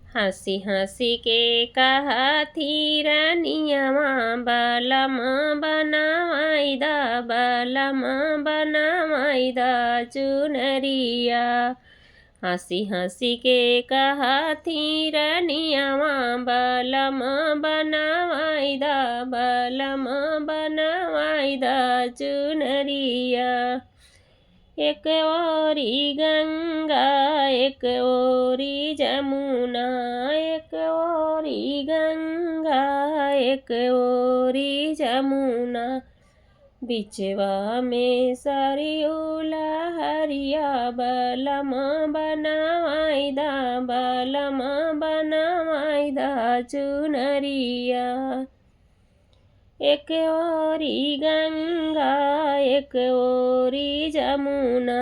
हंसी हंसी के कहा थी रानियावा बलम बनावाईदा बलम बनावाईदा चुनरिया। हंसी हंसी के कहा थी रानियावा बलम बनावाईदा बलम बनावाईदा चुनरिया। एक ओरी गंगा एक ओरी जमुना एक ओरी गंगा एक ओरी जमुना बिचवा में सरयू लहरिया बलम बनावाईदा बलम बनावाईदा चुनरिया। एक ओरी गंगा एक ओरी जमुना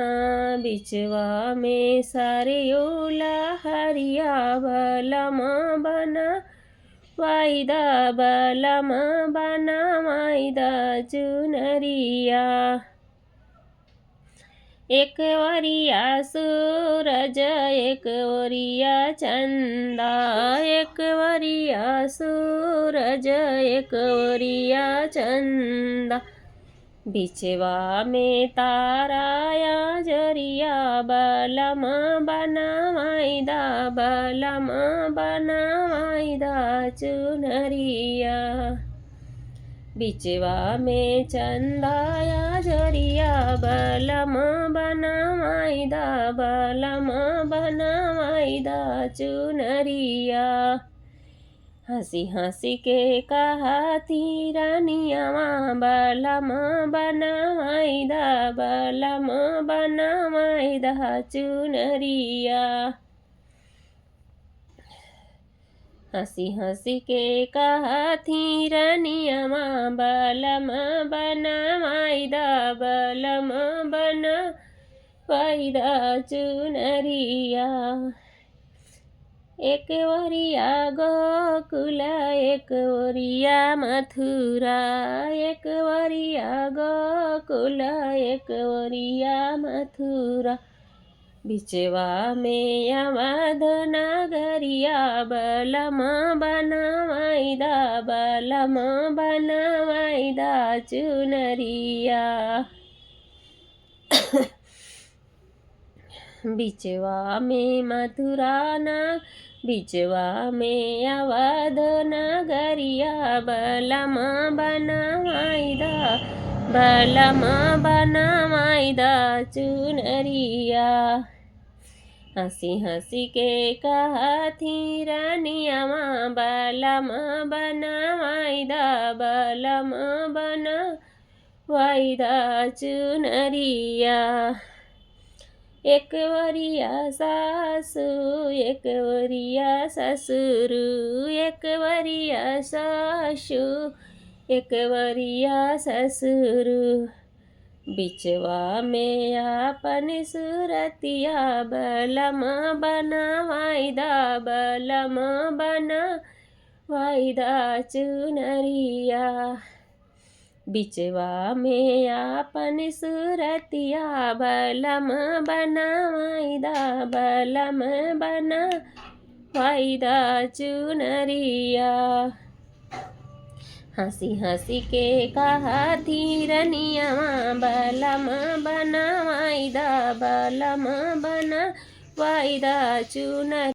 बिचवा में सरयू लहरिया बलम बनावाईदा बलम बनावाईदा चुनरिया। एक ओरिया सूरज एक ओरिया चंदा एक ओरिया सूरज एक ओरिया चंदा बिचवा में ताराया जरिया बलम बनावाईदा बलम बनावाईदा चुनरिया। बिचवा में चंदाया जरिया बलम बनावाईदा बलम बनावाईदा चुनरिया। हंसी हंसी के कहा थी रानियावा बलम बनावाईदा बलम बनावाईदा चुनरिया। हंसी हंसी के कहा थी रानियावा बलम बनावाईदा बलम बनावाईदा चुनरिया। एक ओरिया गोकुल एक ओरिया मथुरा एक ओरिया गोकुल एक ओरिया मथुरा बिचवा में अवध नगरिया बलम बनावाईदा बलम बनावाईदा चुनरिया। बिचवा में मथुरा ना बिचवा में अवध नगरिया बलम बनावाईदा बलम बनावाईदा चुनरिया। हंसी हंसी के कहा थी रानियावा बलम बनावाईदा बलम बनावाईदा चुनरिया। एक ओरिया सासू एक ओरिया ससुर एक ओरिया सासू एक ओरिया ससुर बिचवा में आपन सुरतिया बलम बनावाईदा बलम बनावाईदा चुनरिया। बिचवा में आपन सुरतिया बलम बनावाईदा बलम बनावाईदा चुनरिया। हंसी हंसी के कहा थी रानियावा बलम बनावाईदा बलम बनावाईदा चुनरिया।